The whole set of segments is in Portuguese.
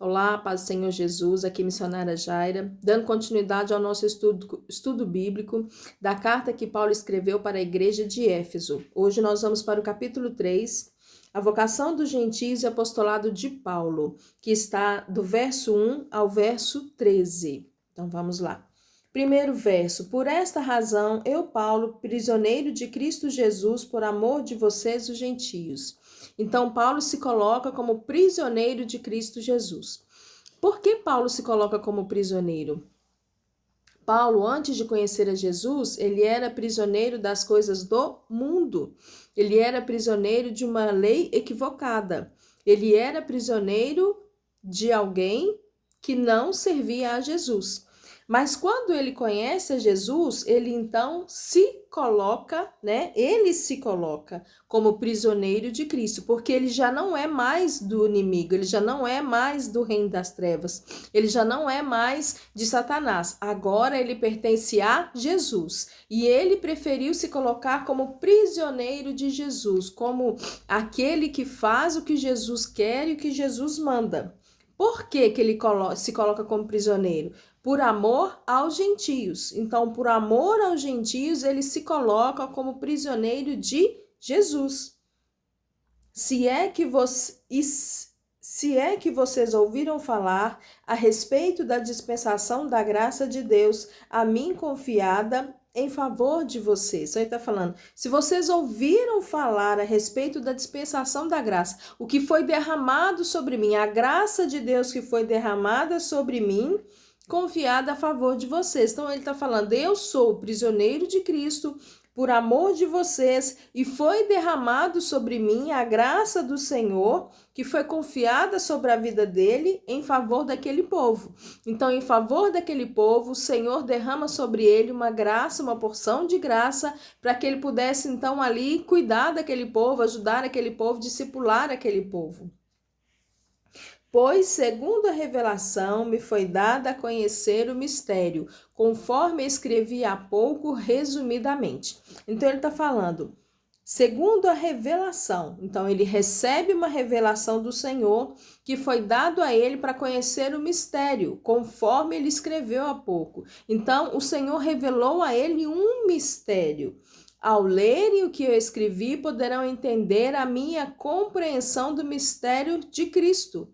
Olá, paz do Senhor Jesus, aqui missionária Jaira, dando continuidade ao nosso estudo bíblico da carta que Paulo escreveu para a igreja de Éfeso. Hoje nós vamos para o capítulo 3, a vocação dos gentios e apostolado de Paulo, que está do verso 1 ao verso 13. Então vamos lá. Primeiro verso: por esta razão, eu, Paulo, prisioneiro de Cristo Jesus, por amor de vocês, os gentios. Então, Paulo se coloca como prisioneiro de Cristo Jesus. Por que Paulo se coloca como prisioneiro? Paulo, antes de conhecer a Jesus, ele era prisioneiro das coisas do mundo. Ele era prisioneiro de uma lei equivocada. Ele era prisioneiro de alguém que não servia a Jesus. Mas quando ele conhece a Jesus, ele então se coloca, Ele se coloca como prisioneiro de Cristo, porque ele já não é mais do inimigo, ele já não é mais do reino das trevas, ele já não é mais de Satanás. Agora ele pertence a Jesus. E ele preferiu se colocar como prisioneiro de Jesus, como aquele que faz o que Jesus quer e o que Jesus manda. Por que ele se coloca como prisioneiro? Por amor aos gentios. Então, por amor aos gentios, ele se coloca como prisioneiro de Jesus. Se é que vocês ouviram falar a respeito da dispensação da graça de Deus, a mim confiada em favor de vocês. Então ele está falando, se vocês ouviram falar a respeito da dispensação da graça, o que foi derramado sobre mim, a graça de Deus que foi derramada sobre mim, confiada a favor de vocês. Então ele está falando, eu sou prisioneiro de Cristo, por amor de vocês, e foi derramado sobre mim a graça do Senhor, que foi confiada sobre a vida dele em favor daquele povo. Então, em favor daquele povo, o Senhor derrama sobre ele uma graça, uma porção de graça, para que ele pudesse, então, ali cuidar daquele povo, ajudar aquele povo, discipular aquele povo. Pois, segundo a revelação, me foi dada a conhecer o mistério, conforme escrevi há pouco, resumidamente. Então, ele está falando, segundo a revelação. Então, ele recebe uma revelação do Senhor, que foi dado a ele para conhecer o mistério, conforme ele escreveu há pouco. Então, o Senhor revelou a ele um mistério. Ao lerem o que eu escrevi, poderão entender a minha compreensão do mistério de Cristo,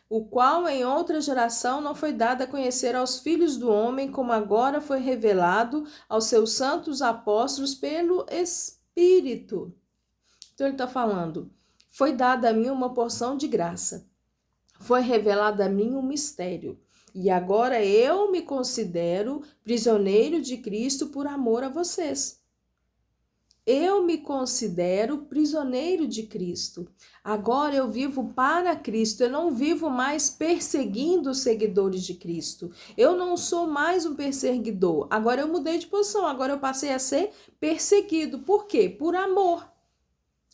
o qual em outra geração não foi dado a conhecer aos filhos do homem, como agora foi revelado aos seus santos apóstolos pelo Espírito. Então ele está falando, foi dada a mim uma porção de graça, foi revelado a mim um mistério, e agora eu me considero prisioneiro de Cristo por amor a vocês. Eu me considero prisioneiro de Cristo. Agora eu vivo para Cristo. Eu não vivo mais perseguindo os seguidores de Cristo. Eu não sou mais um perseguidor. Agora eu mudei de posição. Agora eu passei a ser perseguido. Por quê? Por amor.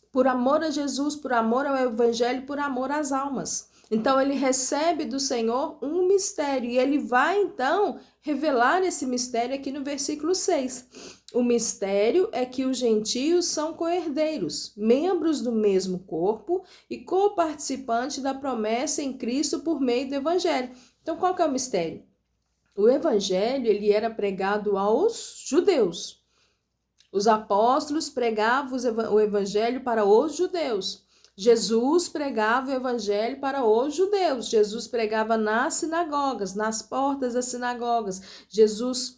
Por amor a Jesus, por amor ao Evangelho, por amor às almas. Então ele recebe do Senhor um mistério e ele vai então revelar esse mistério aqui no versículo 6. O mistério é que os gentios são coherdeiros, membros do mesmo corpo e coparticipantes da promessa em Cristo por meio do Evangelho. Então qual que é o mistério? O Evangelho ele era pregado aos judeus. Os apóstolos pregavam o Evangelho para os judeus. Jesus pregava o Evangelho para os judeus. Jesus pregava nas sinagogas, nas portas das sinagogas. Jesus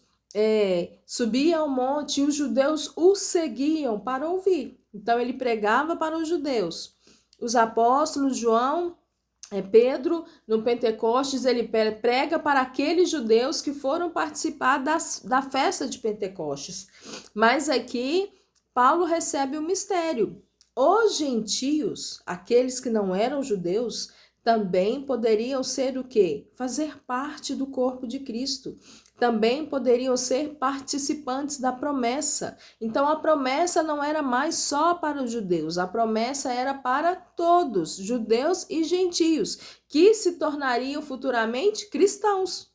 subia ao monte e os judeus o seguiam para ouvir. Então ele pregava para os judeus. Os apóstolos, João, Pedro, no Pentecostes, ele prega para aqueles judeus que foram participar da festa de Pentecostes. Mas aqui, Paulo recebe o mistério. Os gentios, aqueles que não eram judeus, também poderiam ser o quê? Fazer parte do corpo de Cristo. Também poderiam ser participantes da promessa. Então, a promessa não era mais só para os judeus, a promessa era para todos, judeus e gentios, que se tornariam futuramente cristãos.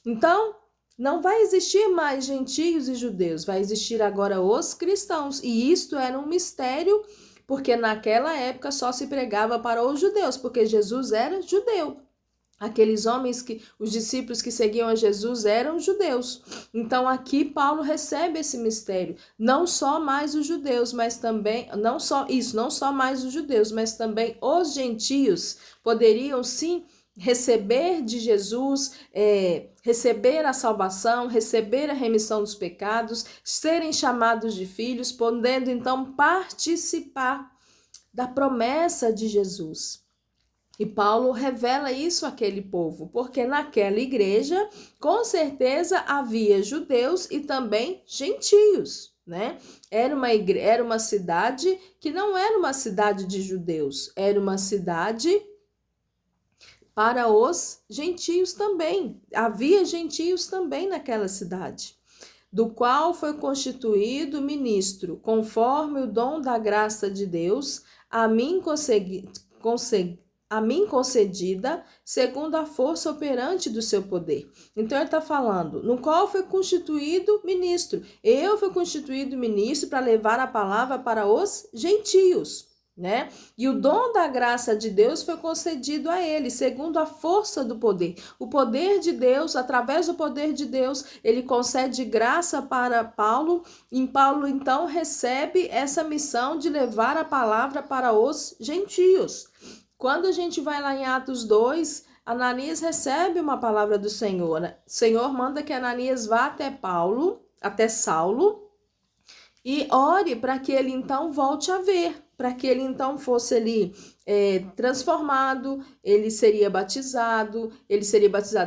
Então, não vai existir mais gentios e judeus, vai existir agora os cristãos. E isto era um mistério, porque naquela época só se pregava para os judeus, porque Jesus era judeu. Aqueles homens os discípulos que seguiam a Jesus eram judeus. Então aqui Paulo recebe esse mistério. Não só mais os judeus, mas também, não só mais os judeus, mas também os gentios poderiam sim receber de Jesus, receber a salvação, receber a remissão dos pecados, serem chamados de filhos, podendo então participar da promessa de Jesus. E Paulo revela isso àquele povo, porque naquela igreja, com certeza, havia judeus e também gentios, né? Era uma cidade que não era uma cidade de judeus, era uma cidade para os gentios também. Havia gentios também naquela cidade, do qual foi constituído ministro, conforme o dom da graça de Deus, a mim concedida, segundo a força operante do seu poder. Então ele está falando, no qual foi constituído ministro. Eu fui constituído ministro para levar a palavra para os gentios, né? E o dom da graça de Deus foi concedido a ele, segundo a força do poder. O poder de Deus, através do poder de Deus, ele concede graça para Paulo, e Paulo então recebe essa missão de levar a palavra para os gentios. Quando a gente vai lá em Atos 2, Ananias recebe uma palavra do Senhor. O Senhor manda que Ananias vá até Saulo, e ore para que ele então volte a ver, para que ele então fosse ali transformado, ele seria batizado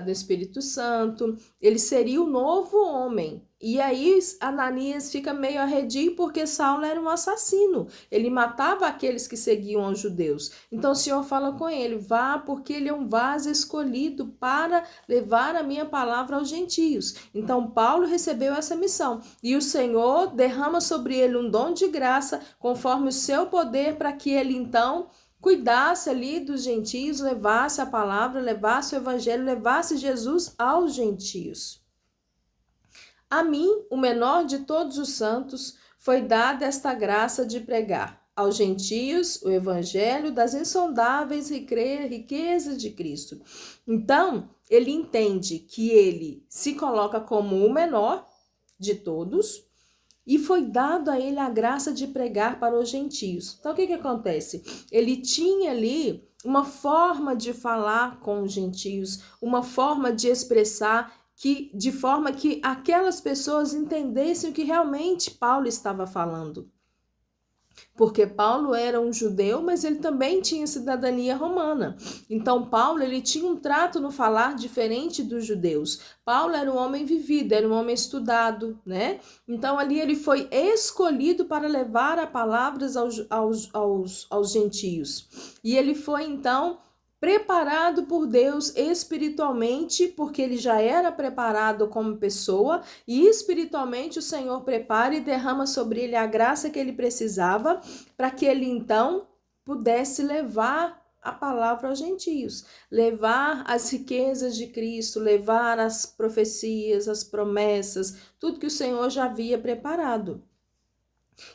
no Espírito Santo, ele seria o novo homem. E aí Ananias fica meio arredio porque Saulo era um assassino, ele matava aqueles que seguiam os judeus. Então o Senhor fala com ele, vá porque ele é um vaso escolhido para levar a minha palavra aos gentios. Então Paulo recebeu essa missão e o Senhor derrama sobre ele um dom de graça conforme o seu poder para que ele então cuidasse ali dos gentios, levasse a palavra, levasse o evangelho, levasse Jesus aos gentios. A mim, o menor de todos os santos, foi dada esta graça de pregar aos gentios o evangelho das insondáveis riquezas de Cristo. Então, ele entende que ele se coloca como o menor de todos e foi dado a ele a graça de pregar para os gentios. Então, o que acontece? Ele tinha ali uma forma de falar com os gentios, uma forma de expressar de forma que aquelas pessoas entendessem o que realmente Paulo estava falando. Porque Paulo era um judeu, mas ele também tinha cidadania romana. Então Paulo ele tinha um trato no falar diferente dos judeus. Paulo era um homem vivido, era um homem estudado, né? Então ali ele foi escolhido para levar a palavras aos gentios. E ele foi então preparado por Deus espiritualmente, porque ele já era preparado como pessoa, e espiritualmente o Senhor prepara e derrama sobre ele a graça que ele precisava, para que ele então pudesse levar a palavra aos gentios, levar as riquezas de Cristo, levar as profecias, as promessas, tudo que o Senhor já havia preparado.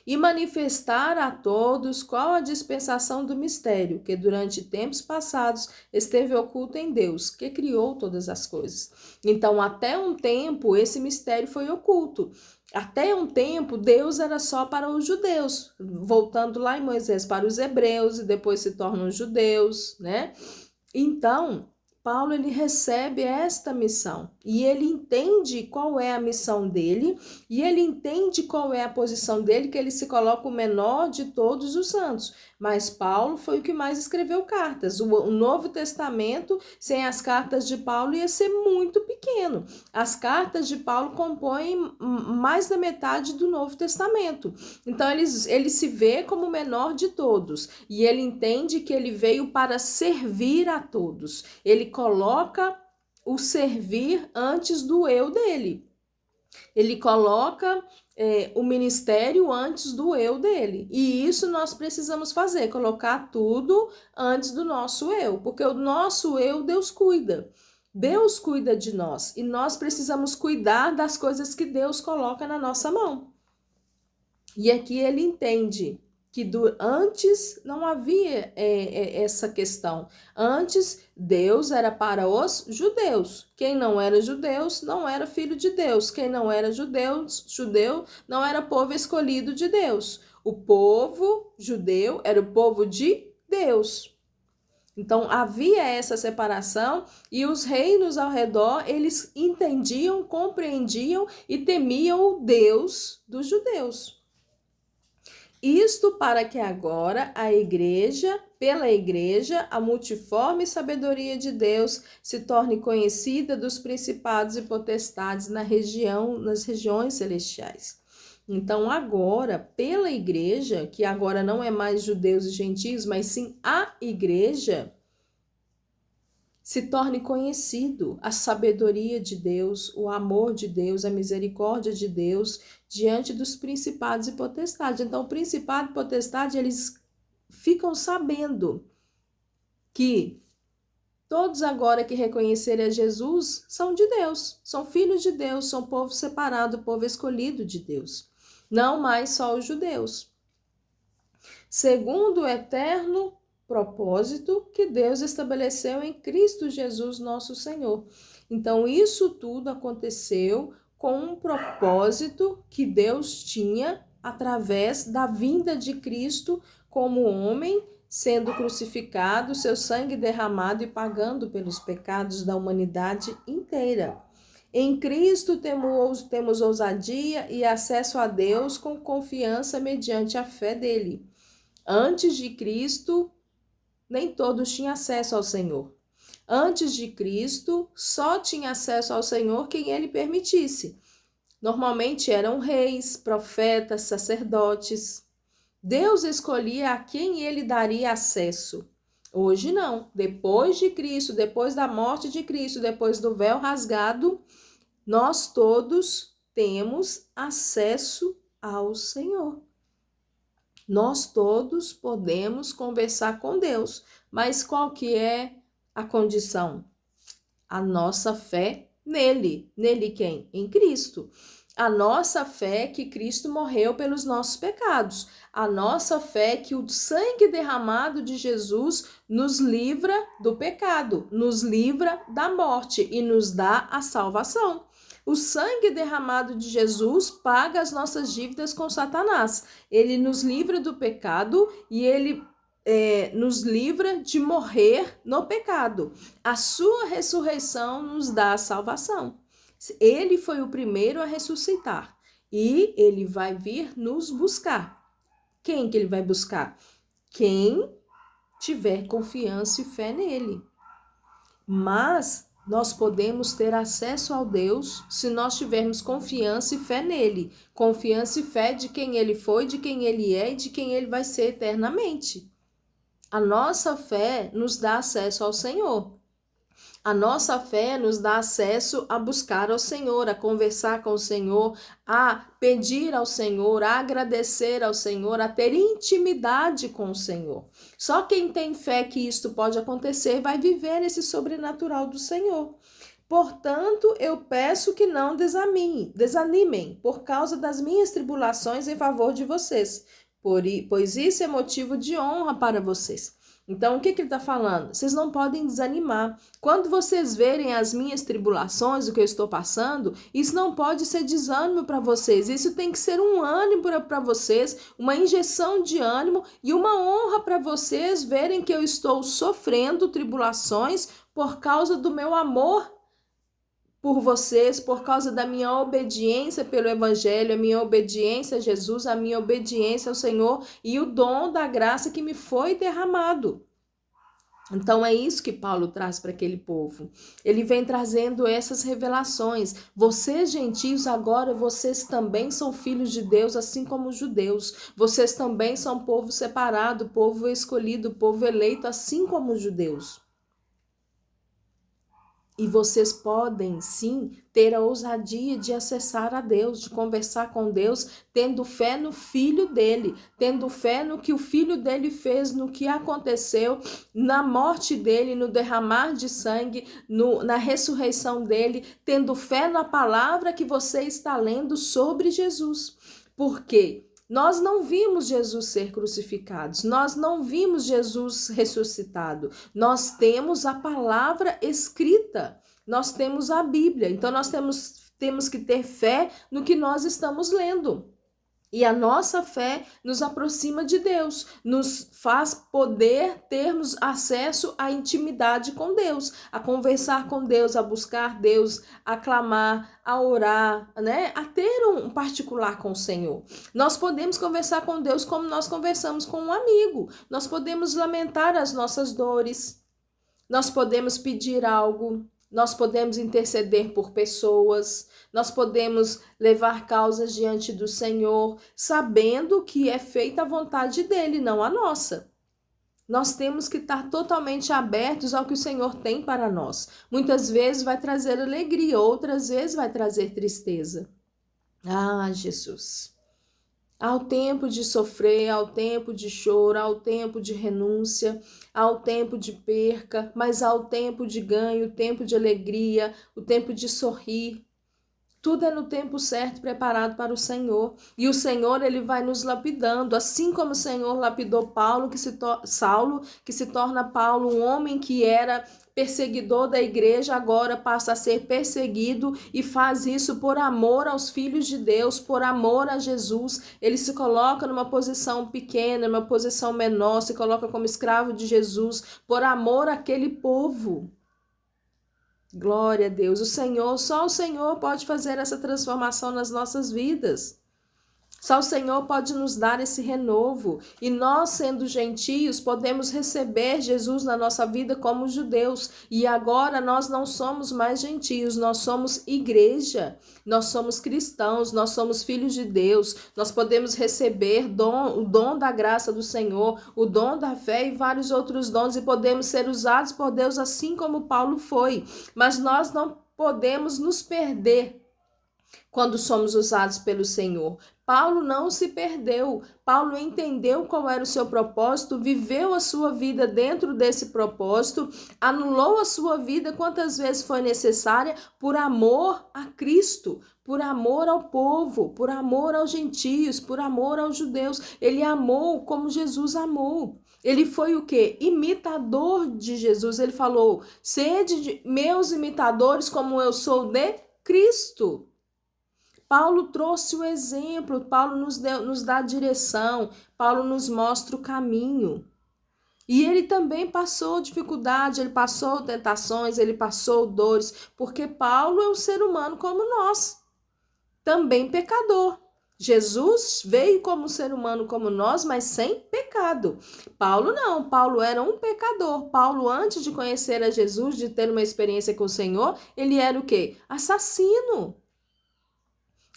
E manifestar a todos qual a dispensação do mistério, que durante tempos passados esteve oculto em Deus, que criou todas as coisas. Então, até um tempo, esse mistério foi oculto. Até um tempo, Deus era só para os judeus, voltando lá em Moisés para os hebreus, e depois se tornam judeus, né? Então, Paulo ele recebe esta missão e ele entende qual é a missão dele e ele entende qual é a posição dele, que ele se coloca o menor de todos os santos. Mas Paulo foi o que mais escreveu cartas. O Novo Testamento, sem as cartas de Paulo, ia ser muito pequeno. As cartas de Paulo compõem mais da metade do Novo Testamento. Então ele se vê como o menor de todos e ele entende que ele veio para servir a todos. Ele coloca o servir antes do eu dele. Ele coloca o ministério antes do eu dele. E isso nós precisamos fazer, colocar tudo antes do nosso eu, porque o nosso eu Deus cuida. Deus cuida de nós e nós precisamos cuidar das coisas que Deus coloca na nossa mão. E aqui ele entende que antes não havia essa questão. Antes, Deus era para os judeus. Quem não era judeus não era filho de Deus. Quem não era judeu não era povo escolhido de Deus. O povo judeu era o povo de Deus. Então, havia essa separação e os reinos ao redor, eles entendiam, compreendiam e temiam o Deus dos judeus. Isto para que agora pela igreja, a multiforme sabedoria de Deus se torne conhecida dos principados e potestades nas regiões celestiais. Então agora, pela igreja, que agora não é mais judeus e gentios, mas sim a igreja, se torne conhecido a sabedoria de Deus, o amor de Deus, a misericórdia de Deus diante dos principados e potestades. Então, o principado e potestade, eles ficam sabendo que todos agora que reconhecerem a Jesus são de Deus, são filhos de Deus, são povo separado, povo escolhido de Deus. Não mais só os judeus. Segundo o eterno propósito que Deus estabeleceu em Cristo Jesus, nosso Senhor. Então, isso tudo aconteceu com um propósito que Deus tinha através da vinda de Cristo como homem, sendo crucificado, seu sangue derramado e pagando pelos pecados da humanidade inteira. Em Cristo temos ousadia e acesso a Deus com confiança mediante a fé dele. Antes de Cristo, nem todos tinham acesso ao Senhor. Antes de Cristo, só tinha acesso ao Senhor quem ele permitisse. Normalmente eram reis, profetas, sacerdotes. Deus escolhia a quem ele daria acesso. Hoje não. Depois de Cristo, depois da morte de Cristo, depois do véu rasgado, nós todos temos acesso ao Senhor. Nós todos podemos conversar com Deus, mas qual que é a condição? A nossa fé nele. Nele quem? Em Cristo. A nossa fé que Cristo morreu pelos nossos pecados. A nossa fé que o sangue derramado de Jesus nos livra do pecado, nos livra da morte e nos dá a salvação. O sangue derramado de Jesus paga as nossas dívidas com Satanás. Ele nos livra do pecado e ele nos livra de morrer no pecado. A sua ressurreição nos dá a salvação. Ele foi o primeiro a ressuscitar e ele vai vir nos buscar. Quem que ele vai buscar? Quem tiver confiança e fé nele. Mas nós podemos ter acesso ao Deus se nós tivermos confiança e fé nele. Confiança e fé de quem ele foi, de quem ele é e de quem ele vai ser eternamente. A nossa fé nos dá acesso ao Senhor. A nossa fé nos dá acesso a buscar ao Senhor, a conversar com o Senhor, a pedir ao Senhor, a agradecer ao Senhor, a ter intimidade com o Senhor. Só quem tem fé que isto pode acontecer vai viver esse sobrenatural do Senhor. Portanto, eu peço que não desanimem por causa das minhas tribulações em favor de vocês, pois isso é motivo de honra para vocês. Então, o que ele está falando? Vocês não podem desanimar. Quando vocês verem as minhas tribulações, o que eu estou passando, isso não pode ser desânimo para vocês. Isso tem que ser um ânimo para vocês, uma injeção de ânimo e uma honra para vocês verem que eu estou sofrendo tribulações por causa do meu amor por vocês, por causa da minha obediência pelo Evangelho, a minha obediência a Jesus, a minha obediência ao Senhor e o dom da graça que me foi derramado. Então é isso que Paulo traz para aquele povo. Ele vem trazendo essas revelações. Vocês, gentios, agora vocês também são filhos de Deus, assim como os judeus. Vocês também são povo separado, povo escolhido, povo eleito, assim como os judeus. E vocês podem, sim, ter a ousadia de acessar a Deus, de conversar com Deus, tendo fé no Filho dele, tendo fé no que o Filho dele fez, no que aconteceu, na morte dele, no derramar de sangue, na ressurreição dele, tendo fé na palavra que você está lendo sobre Jesus. Por quê? Nós não vimos Jesus ser crucificado, nós não vimos Jesus ressuscitado. Nós temos a palavra escrita, nós temos a Bíblia. Então nós temos que ter fé no que nós estamos lendo. E a nossa fé nos aproxima de Deus, nos faz poder termos acesso à intimidade com Deus, a conversar com Deus, a buscar Deus, a clamar, a orar, né? A ter um particular com o Senhor. Nós podemos conversar com Deus como nós conversamos com um amigo. Nós podemos lamentar as nossas dores. Nós podemos pedir algo. Nós podemos interceder por pessoas, nós podemos levar causas diante do Senhor, sabendo que é feita a vontade dele, não a nossa. Nós temos que estar totalmente abertos ao que o Senhor tem para nós. Muitas vezes vai trazer alegria, outras vezes vai trazer tristeza. Ah, Jesus! Ao tempo de sofrer, ao tempo de choro, ao tempo de renúncia, ao tempo de perca, mas ao tempo de ganho, o tempo de alegria, o tempo de sorrir. Tudo é no tempo certo, preparado para o Senhor. E o Senhor, ele vai nos lapidando, assim como o Senhor lapidou Saulo, que se torna Paulo, um homem que era perseguidor da igreja, agora passa a ser perseguido e faz isso por amor aos filhos de Deus, por amor a Jesus. Ele se coloca numa posição pequena, numa posição menor, se coloca como escravo de Jesus, por amor àquele povo. Glória a Deus. Só o Senhor pode fazer essa transformação nas nossas vidas. Só o Senhor pode nos dar esse renovo. E nós, sendo gentios, podemos receber Jesus na nossa vida como judeus. E agora nós não somos mais gentios, nós somos igreja. Nós somos cristãos, nós somos filhos de Deus. Nós podemos receber o dom da graça do Senhor, o dom da fé e vários outros dons. E podemos ser usados por Deus assim como Paulo foi. Mas nós não podemos nos perder quando somos usados pelo Senhor. Paulo não se perdeu. Paulo entendeu qual era o seu propósito, viveu a sua vida dentro desse propósito, anulou a sua vida quantas vezes foi necessária por amor a Cristo, por amor ao povo, por amor aos gentios, por amor aos judeus. Ele amou como Jesus amou. Ele foi o quê? Imitador de Jesus. Ele falou: sede meus imitadores como eu sou de Cristo. Paulo trouxe o exemplo, Paulo nos dá a direção, Paulo nos mostra o caminho. E ele também passou dificuldade, ele passou tentações, ele passou dores, porque Paulo é um ser humano como nós, também pecador. Jesus veio como um ser humano como nós, mas sem pecado. Paulo não, Paulo era um pecador. Paulo, antes de conhecer a Jesus, de ter uma experiência com o Senhor, ele era o quê? Assassino.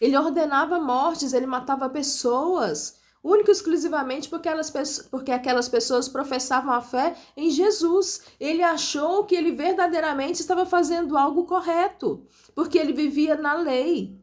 Ele ordenava mortes, ele matava pessoas, único e exclusivamente porque aquelas pessoas professavam a fé em Jesus. Ele achou que ele verdadeiramente estava fazendo algo correto, porque ele vivia na lei.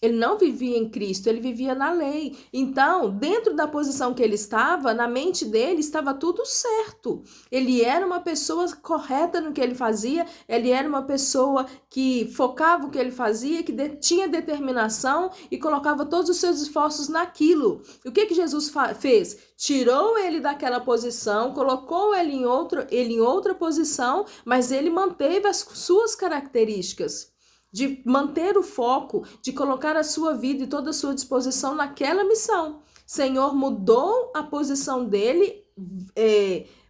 Ele não vivia em Cristo, ele vivia na lei. Então, dentro da posição que ele estava, na mente dele estava tudo certo. Ele era uma pessoa correta no que ele fazia, ele era uma pessoa que focava o que ele fazia, que tinha determinação e colocava todos os seus esforços naquilo. E o que Jesus fez? Tirou ele daquela posição, colocou ele em outra posição, mas ele manteve as suas características. De manter o foco, de colocar a sua vida e toda a sua disposição naquela missão. Senhor mudou a posição dele,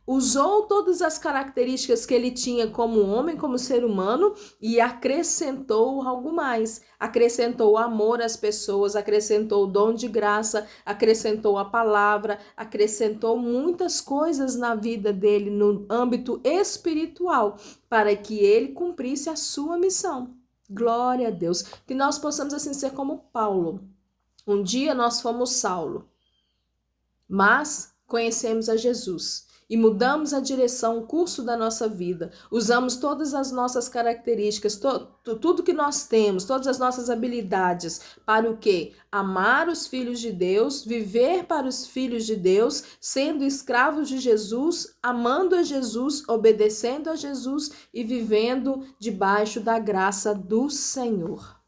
usou todas as características que ele tinha como homem, como ser humano, e acrescentou algo mais. Acrescentou amor às pessoas, acrescentou o dom de graça, acrescentou a palavra, acrescentou muitas coisas na vida dele, no âmbito espiritual, para que ele cumprisse a sua missão. Glória a Deus. Que nós possamos assim ser como Paulo. Um dia nós fomos Saulo, mas conhecemos a Jesus e mudamos a direção, o curso da nossa vida. Usamos todas as nossas características, tudo que nós temos, todas as nossas habilidades para o quê? Amar os filhos de Deus, viver para os filhos de Deus, sendo escravos de Jesus, amando a Jesus, obedecendo a Jesus e vivendo debaixo da graça do Senhor.